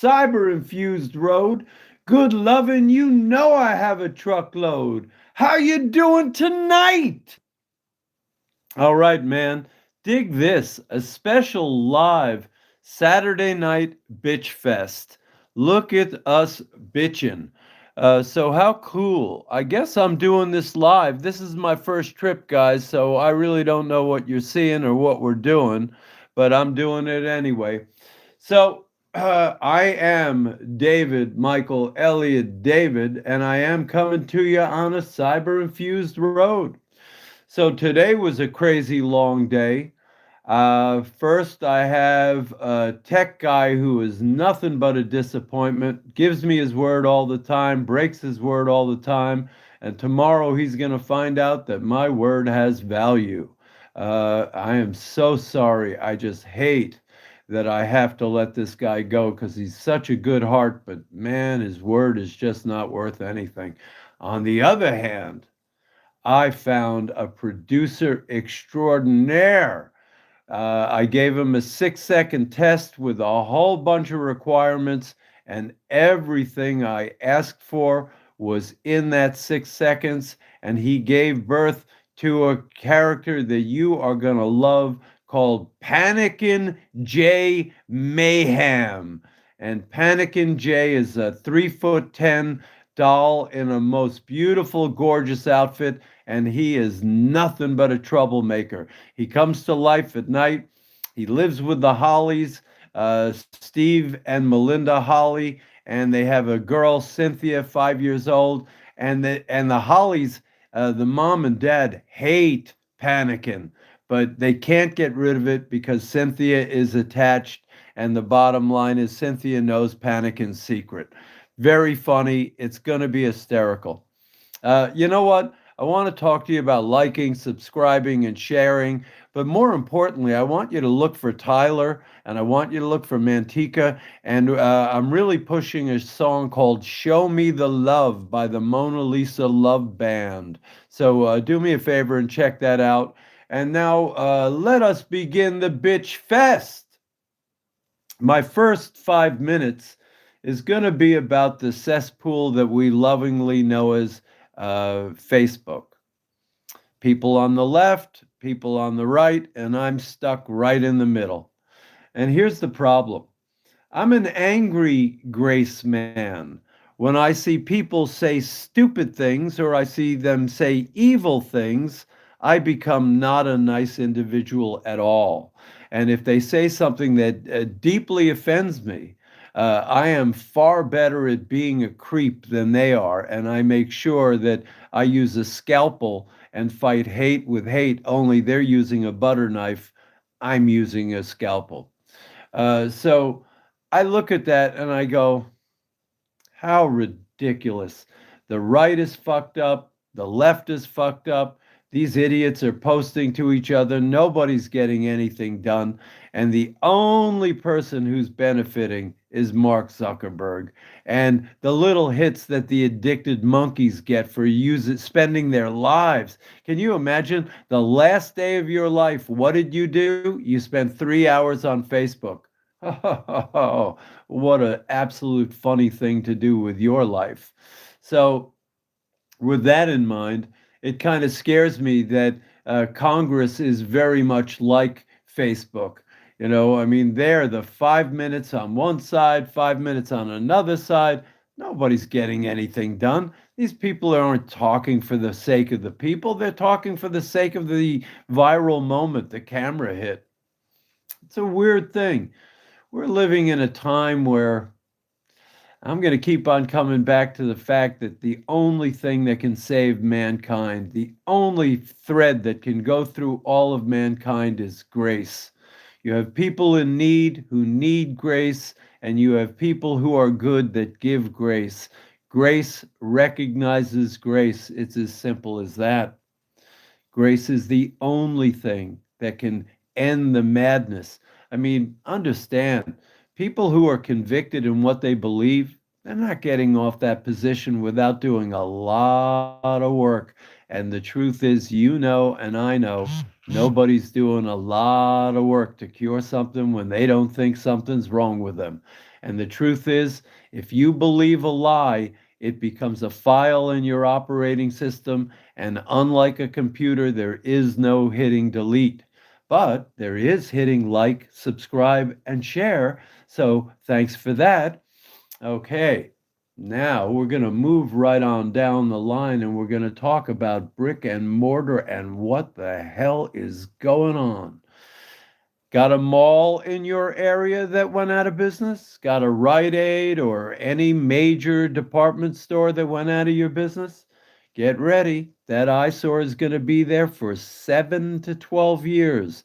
cyber-infused road. Good lovin', you know I have a truckload. How you doing tonight? All right, man. Dig this. A special live Saturday night bitch fest. Look at us bitching. So how cool. I guess I'm doing this live. This is my first trip, guys, so I really don't know what you're seeing or what we're doing, but I'm doing it anyway. So I am David, Michael, Elliot, David, and I am coming to you on a cyber-infused road. So today was a crazy long day. First, I have a tech guy who is nothing but a disappointment, gives me his word all the time, breaks his word all the time, and tomorrow he's going to find out that my word has value. I am so sorry. I just hate that I have to let this guy go because he's such a good heart, but man, his word is just not worth anything. On the other hand, I found a producer extraordinaire. I gave him a 6 second test with a whole bunch of requirements, and everything I asked for was in that 6 seconds. And he gave birth to a character that you are going to love called Panikin' J Mayhem. And Panikin' J is a 3'10" doll in a most beautiful, gorgeous outfit, and he is nothing but a troublemaker. He comes to life at night. He lives with the Hollies, Steve and Melinda Holly, and they have a girl, Cynthia, 5 years old. And the Hollies, the mom and dad, hate panicking, but they can't get rid of it because Cynthia is attached. And the bottom line is Cynthia knows Panickin's secret. Very funny. It's going to be hysterical. You know what? I want to talk to you about liking, subscribing, and sharing. But more importantly, I want you to look for Tyler and I want you to look for Mantika. And I'm really pushing a song called Show Me the Love by the Mona Lisa Love Band. So do me a favor and check that out. And now let us begin the bitch fest. My first 5 minutes is going to be about the cesspool that we lovingly know as Facebook. People on the left, people on the right, and I'm stuck right in the middle. And here's the problem. I'm an angry grace man. When I see people say stupid things or I see them say evil things, I become not a nice individual at all. And if they say something that deeply offends me, I am far better at being a creep than they are. And I make sure that I use a scalpel and fight hate with hate, only they're using a butter knife. I'm using a scalpel. So I look at that and I go, how ridiculous. The right is fucked up. The left is fucked up. These idiots are posting to each other. Nobody's getting anything done. And the only person who's benefiting is Mark Zuckerberg. And the little hits that the addicted monkeys get for spending their lives. Can you imagine the last day of your life? What did you do? You spent 3 hours on Facebook. Oh, what an absolute funny thing to do with your life. So, with that in mind, it kind of scares me that Congress is very much like Facebook. You know, I mean, they're the 5 minutes on one side, 5 minutes on another side. Nobody's getting anything done. These people aren't talking for the sake of the people. They're talking for the sake of the viral moment the camera hit. It's a weird thing. We're living in a time where I'm going to keep on coming back to the fact that the only thing that can save mankind, the only thread that can go through all of mankind is grace. You have people in need who need grace, and you have people who are good that give grace. Grace recognizes grace. It's as simple as that. Grace is the only thing that can end the madness. I mean, understand, people who are convicted in what they believe, they're not getting off that position without doing a lot of work. And the truth is, you know, and I know, nobody's doing a lot of work to cure something when they don't think something's wrong with them. And the truth is, if you believe a lie, it becomes a file in your operating system. And unlike a computer, there is no hitting delete. But there is hitting like, subscribe, and share. So thanks for that. Okay, now we're going to move right on down the line and we're going to talk about brick and mortar and what the hell is going on. Got a mall in your area that went out of business? Got a Rite Aid or any major department store that went out of your business? Get ready. That eyesore is going to be there for 7 to 12 years.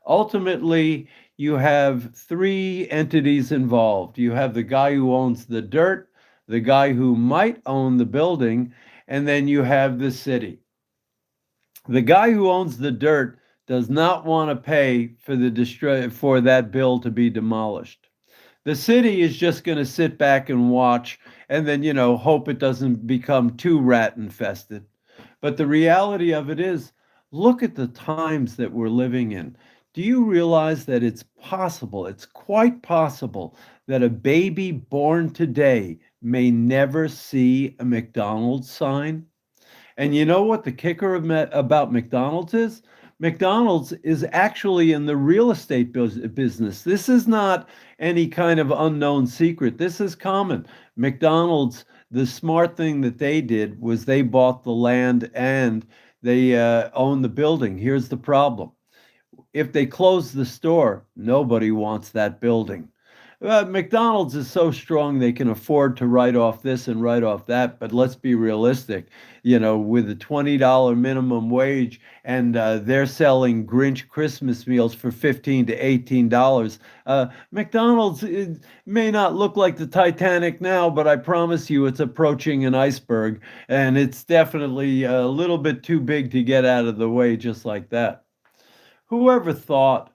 Ultimately, you have three entities involved. You have the guy who owns the dirt, the guy who might own the building, and then you have the city. The guy who owns the dirt does not want to pay for that bill to be demolished. The city is just going to sit back and watch and then, hope it doesn't become too rat infested. But the reality of it is, look at the times that we're living in. Do you realize that it's possible, it's quite possible, that a baby born today may never see a McDonald's sign? And you know what the kicker about McDonald's is? McDonald's is actually in the real estate business. This is not any kind of unknown secret. This is common. McDonald's, the smart thing that they did was they bought the land and they own the building. Here's the problem. If they close the store, nobody wants that building. McDonald's is so strong they can afford to write off this and write off that, but let's be realistic. With a $20 minimum wage and they're selling Grinch Christmas meals for $15 to $18, McDonald's may not look like the Titanic now, but I promise you it's approaching an iceberg, and it's definitely a little bit too big to get out of the way just like that. Whoever thought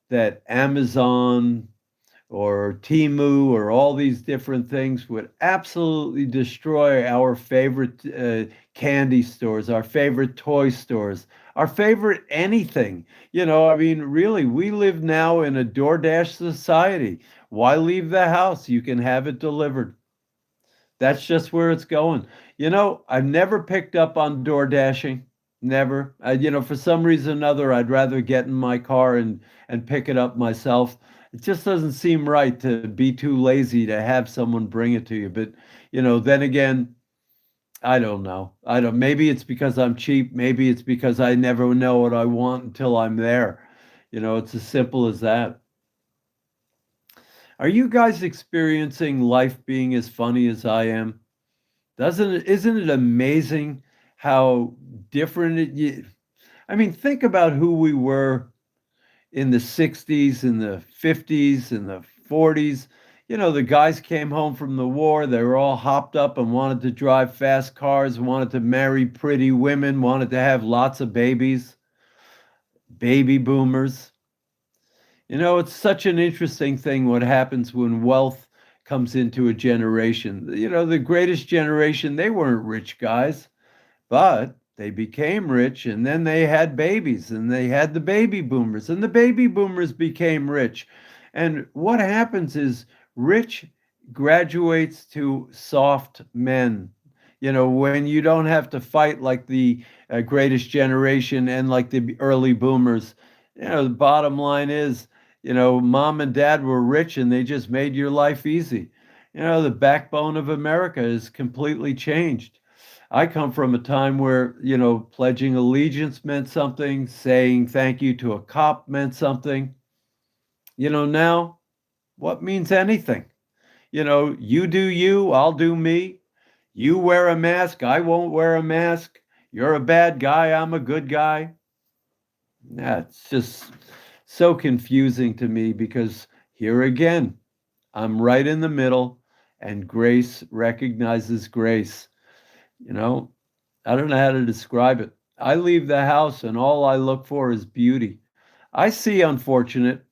that Amazon or Temu or all these different things would absolutely destroy our favorite candy stores, our favorite toy stores, our favorite anything. Really, we live now in a DoorDash society. Why leave the house? You can have it delivered. That's just where it's going. I've never picked up on door dashing. Never. For some reason or another, I'd rather get in my car and pick it up myself. It just doesn't seem right to be too lazy to have someone bring it to you. But, then again, I don't know. Maybe it's because I'm cheap. Maybe it's because I never know what I want until I'm there. It's as simple as that. Are you guys experiencing life being as funny as I am? Isn't it amazing how different think about who we were in the 60s, in the 50s, in the 40s. The guys came home from the war, they were all hopped up and wanted to drive fast cars, wanted to marry pretty women, wanted to have lots of babies, baby boomers. It's such an interesting thing what happens when wealth comes into a generation. The greatest generation, they weren't rich guys, but they became rich and then they had babies and they had the baby boomers and the baby boomers became rich. And what happens is rich graduates to soft men. When you don't have to fight like the greatest generation and like the early boomers, the bottom line is, mom and dad were rich and they just made your life easy. The backbone of America is completely changed. I come from a time where, pledging allegiance meant something, saying thank you to a cop meant something. Now, what means anything? You do you, I'll do me. You wear a mask, I won't wear a mask. You're a bad guy, I'm a good guy. It's just so confusing to me because here again, I'm right in the middle and grace recognizes grace. I don't know how to describe it. I leave the house and all I look for is beauty. I see unfortunate.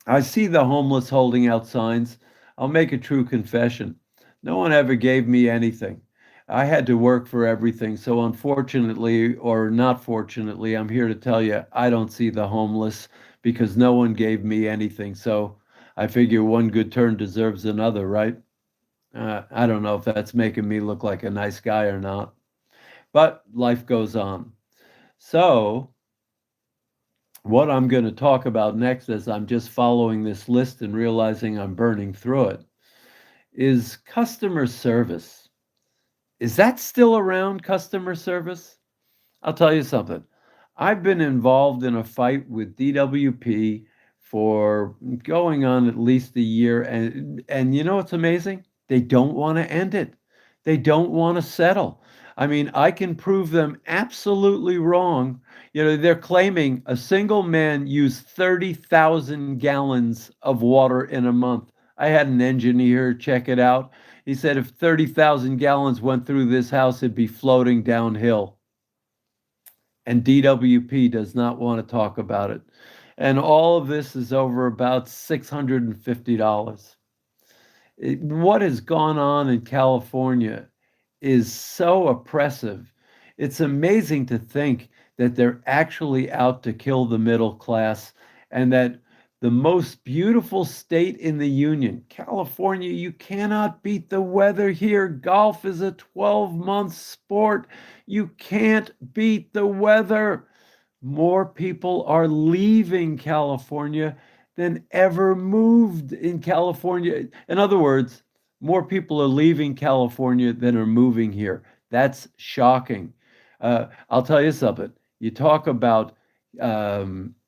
I see the homeless holding out signs. I'll make a true confession. No one ever gave me anything. I had to work for everything. So unfortunately, or not fortunately, I'm here to tell you, I don't see the homeless because no one gave me anything. So I figure one good turn deserves another, right? I don't know if that's making me look like a nice guy or not, but life goes on. So, what I'm going to talk about next, as I'm just following this list and realizing I'm burning through it, is customer service. Is that still around, customer service? I'll tell you something. I've been involved in a fight with DWP for going on at least a year, and you know what's amazing? They don't want to end it. They don't want to settle. I mean, I can prove them absolutely wrong. You know, they're claiming a single man used 30,000 gallons of water in a month. I had an engineer check it out. He said if 30,000 gallons went through this house, it'd be floating downhill, and DWP does not want to talk about it. And all of this is over about $650. What has gone on in California is so oppressive. It's amazing to think that they're actually out to kill the middle class, and that the most beautiful state in the union, California, you cannot beat the weather here. Golf is a 12-month sport. You can't beat the weather. More people are leaving California than ever moved in California. In other words, more people are leaving California than are moving here. That's shocking. I'll tell you something. You talk about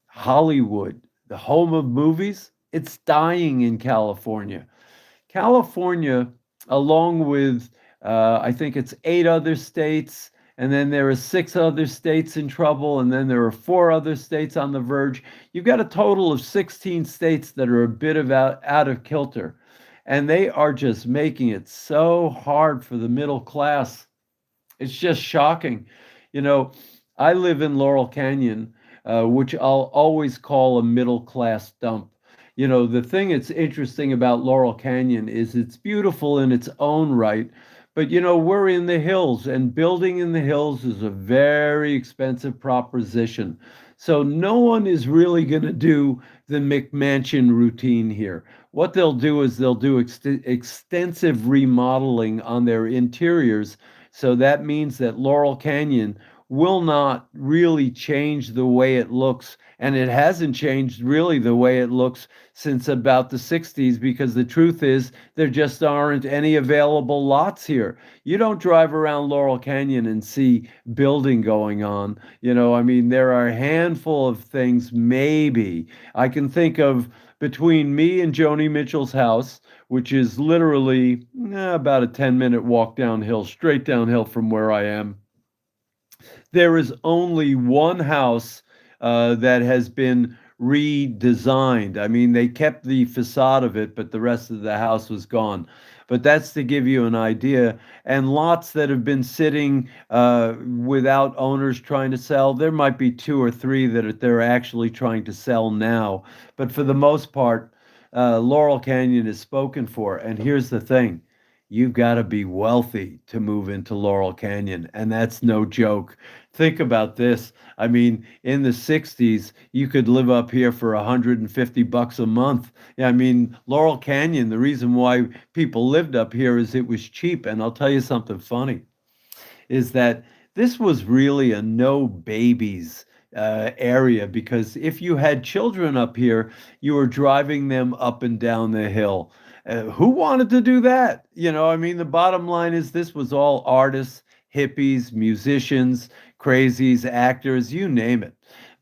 Hollywood, the home of movies, it's dying in California. California, along with I think it's 8 other states, and then there are 6 other states in trouble, and then there are 4 other states on the verge. You've got a total of 16 states that are a bit of out of kilter, and they are just making it so hard for the middle class. It's just shocking. You know, I live in Laurel Canyon, which I'll always call a middle class dump. You know, the thing that's interesting about Laurel Canyon is it's beautiful in its own right, but you know, we're in the hills, and building in the hills is a very expensive proposition. So no one is really going to do the McMansion routine here. What they'll do is they'll do extensive remodeling on their interiors. So that means that Laurel Canyon will not really change the way it looks. And it hasn't changed really the way it looks since about the 60s, because the truth is there just aren't any available lots here. You don't drive around Laurel Canyon and see building going on. You know, I mean, there are a handful of things, maybe. I can think of between me and Joni Mitchell's house, which is literally about a 10-minute walk downhill, straight downhill from where I am. There is only one house that has been redesigned. I mean, they kept the facade of it, but the rest of the house was gone. But that's to give you an idea. And lots that have been sitting without owners trying to sell, there might be 2 or 3 that they're actually trying to sell now. But for the most part, Laurel Canyon is spoken for. And here's the thing. You've got to be wealthy to move into Laurel Canyon, and that's no joke. Think about this. I mean, in the 60s, you could live up here for $150 a month. Yeah, I mean, Laurel Canyon, the reason why people lived up here is it was cheap. And I'll tell you something funny, is that this was really a no babies area, because if you had children up here, you were driving them up and down the hill. Who wanted to do that? You know, I mean, the bottom line is this was all artists, hippies, musicians, crazies, actors, you name it.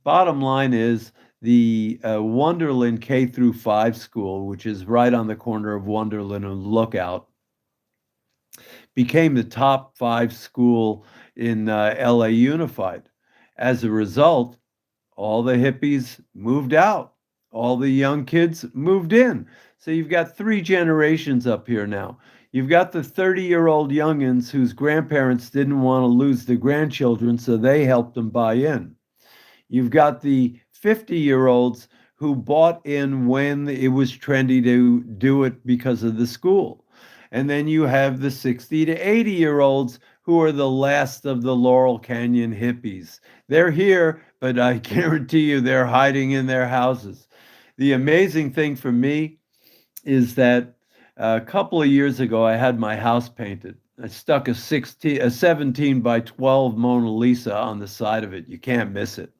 Bottom line is the Wonderland K through 5 school, which is right on the corner of Wonderland and Lookout, became the top 5 school in LA Unified. As a result, all the hippies moved out, all the young kids moved in. So you've got 3 generations up here now. You've got the 30-year-old youngins whose grandparents didn't want to lose the grandchildren, so they helped them buy in. You've got the 50-year-olds who bought in when it was trendy to do it because of the school. And then you have the 60 to 80-year-olds who are the last of the Laurel Canyon hippies. They're here, but I guarantee you they're hiding in their houses. The amazing thing for me is that a couple of years ago I had my house painted. I stuck a 17 by 12 Mona Lisa on the side of it. You can't miss it.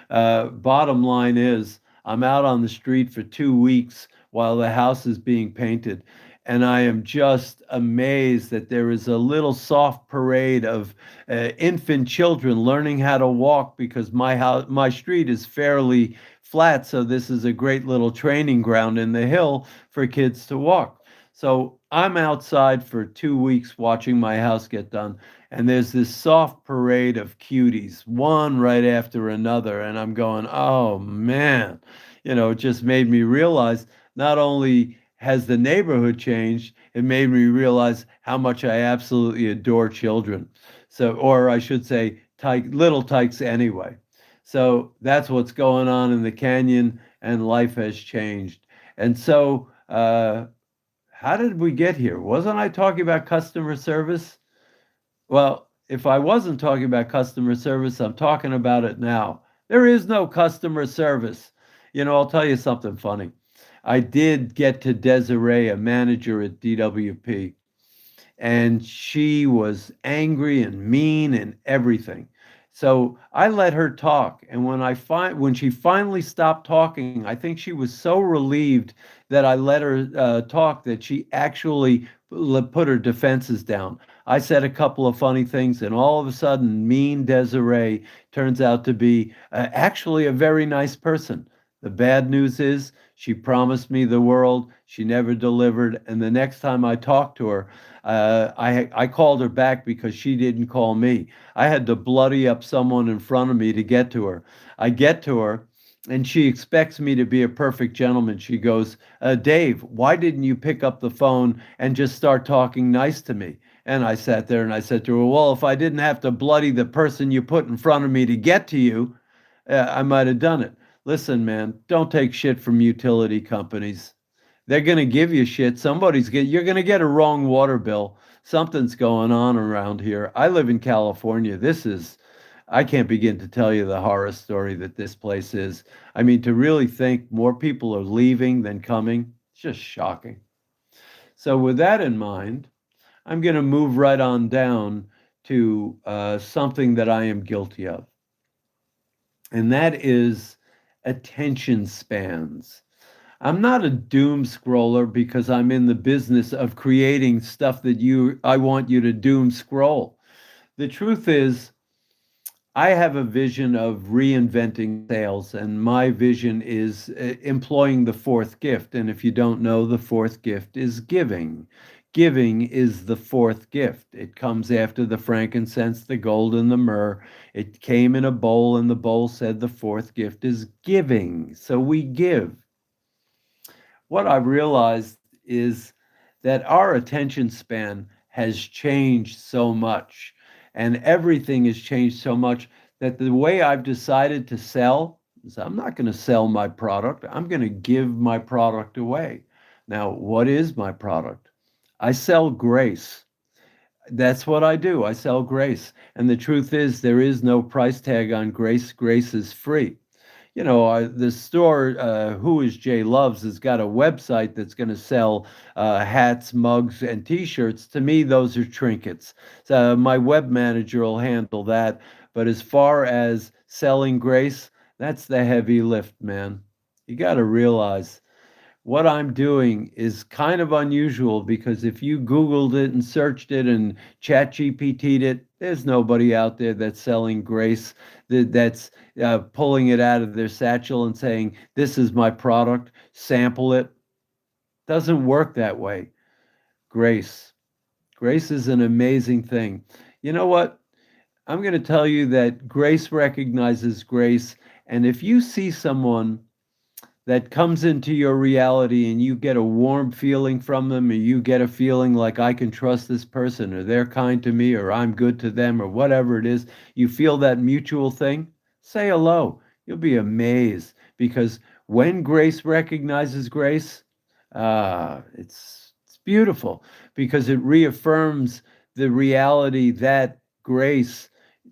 Bottom line is, I'm out on the street for 2 weeks while the house is being painted. And I am just amazed that there is a little soft parade of infant children learning how to walk because my street is fairly flat. So this is a great little training ground in the hill for kids to walk. So I'm outside for 2 weeks watching my house get done, and there's this soft parade of cuties, one right after another, and I'm going, oh man, it just made me realize not only has the neighborhood changed, it made me realize how much I absolutely adore children. So, or I should say, little tykes anyway. So that's what's going on in the canyon, and life has changed. And so, how did we get here? Wasn't I talking about customer service? Well, if I wasn't talking about customer service, I'm talking about it now. There is no customer service. I'll tell you something funny. I did get to Desiree, a manager at DWP, and she was angry and mean and everything. So I let her talk, and when she finally stopped talking, I think she was so relieved that I let her talk that she actually put her defenses down. I said a couple of funny things, and all of a sudden, mean Desiree turns out to be actually a very nice person. The bad news is she promised me the world, she never delivered, and the next time I talked to her, I called her back because she didn't call me. I had to bloody up someone in front of me to get to her. I get to her, and she expects me to be a perfect gentleman. She goes, Dave, why didn't you pick up the phone and just start talking nice to me? And I sat there and I said to her, well, if I didn't have to bloody the person you put in front of me to get to you, I might have done it. Listen, man, don't take shit from utility companies. They're going to give you shit. You're going to get a wrong water bill. Something's going on around here. I live in California. I can't begin to tell you the horror story that this place is. I mean, to really think more people are leaving than coming, it's just shocking. So, with that in mind, I'm going to move right on down to something that I am guilty of, and that is attention spans. I'm not a doom scroller because I'm in the business of creating stuff that I want you to doom scroll. The truth is, I have a vision of reinventing sales, and my vision is employing the fourth gift. And if you don't know, the fourth gift is giving. Giving is the fourth gift. It comes after the frankincense, the gold, and the myrrh. It came in a bowl, and the bowl said the fourth gift is giving. So we give. What I've realized is that our attention span has changed so much, and everything has changed so much that the way I've decided to sell is I'm not going to sell my product. I'm going to give my product away. Now, what is my product? I sell grace. That's what I do. I sell grace. And the truth is, there is no price tag on grace. Grace is free. The store, Who is Jay Loves, has got a website that's going to sell hats, mugs, and T-shirts. To me, those are trinkets. So my web manager will handle that. But as far as selling grace, that's the heavy lift, man. You got to realize what I'm doing is kind of unusual because if you Googled it and searched it and Chat GPT'd it, there's nobody out there that's selling grace, that's pulling it out of their satchel and saying, this is my product, sample it. Doesn't work that way. Grace. Grace is an amazing thing. You know what? I'm going to tell you that grace recognizes grace. And if you see someone that comes into your reality and you get a warm feeling from them, or you get a feeling like I can trust this person, or they're kind to me, or I'm good to them, or whatever it is, you feel that mutual thing, say hello. You'll be amazed because when grace recognizes grace, it's beautiful because it reaffirms the reality that grace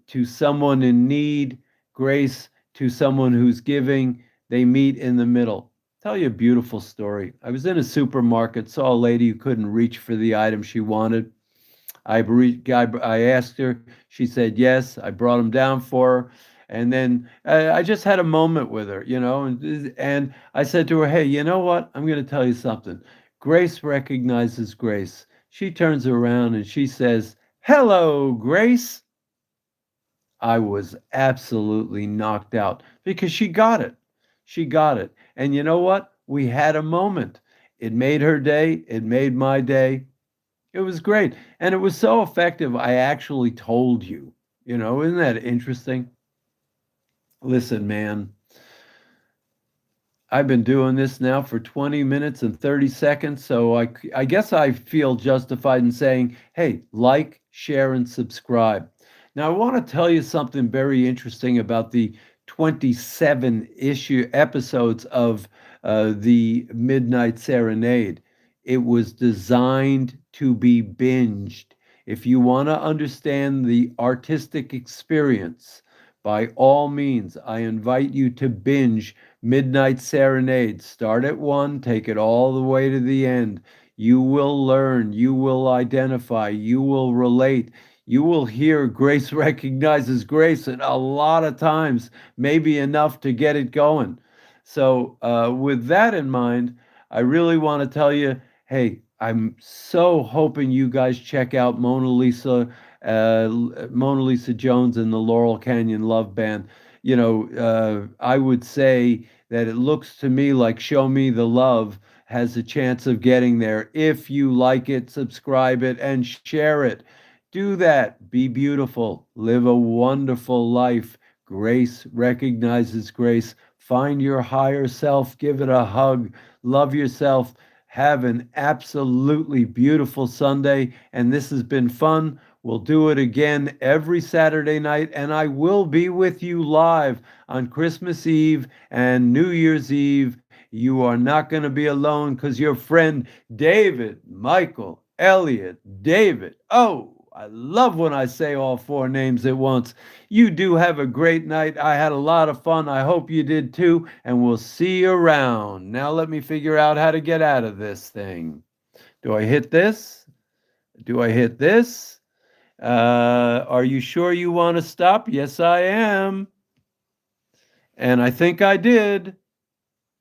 to someone in need, grace to someone who's giving, they meet in the middle. tell you a beautiful story. I was in a supermarket, saw a lady who couldn't reach for the item she wanted. I asked her. She said yes. I brought them down for her, and then I just had a moment with her, and I said to her, "Hey, you know what? I'm going to tell you something. Grace recognizes grace." She turns around and she says, "Hello, Grace." I was absolutely knocked out because she got it. She got it. And you know what? We had a moment. It made her day. It made my day. It was great. And it was so effective, I actually told you. Isn't that interesting? Listen, man, I've been doing this now for 20 minutes and 30 seconds, so I guess I feel justified in saying, hey, like, share, and subscribe. Now, I want to tell you something very interesting about the 27 issue episodes of the Midnight Serenade. It was designed to be binged. If you want to understand the artistic experience, by all means, I invite you to binge Midnight Serenade. Start at one, take it all the way to the end. You will learn, you will identify, you will relate. You will hear Grace recognizes Grace, and a lot of times, maybe enough to get it going. So, with that in mind, I really want to tell you, hey, I'm so hoping you guys check out Mona Lisa Jones and the Laurel Canyon Love Band. I would say that it looks to me like Show Me the Love has a chance of getting there. If you like it, subscribe it and share it. Do that. Be beautiful. Live a wonderful life. Grace recognizes grace. Find your higher self. Give it a hug. Love yourself. Have an absolutely beautiful Sunday. And this has been fun. We'll do it again every Saturday night, and I will be with you live on Christmas Eve and New Year's Eve. You are not going to be alone because your friend David, Michael, Elliot, David. Oh, I love when I say all four names at once. You do have a great night. I had a lot of fun. I hope you did too, and we'll see you around. Now let me figure out how to get out of this thing. Do I hit this? Do I hit this? Are you sure you want to stop? Yes, I am. And I think I did.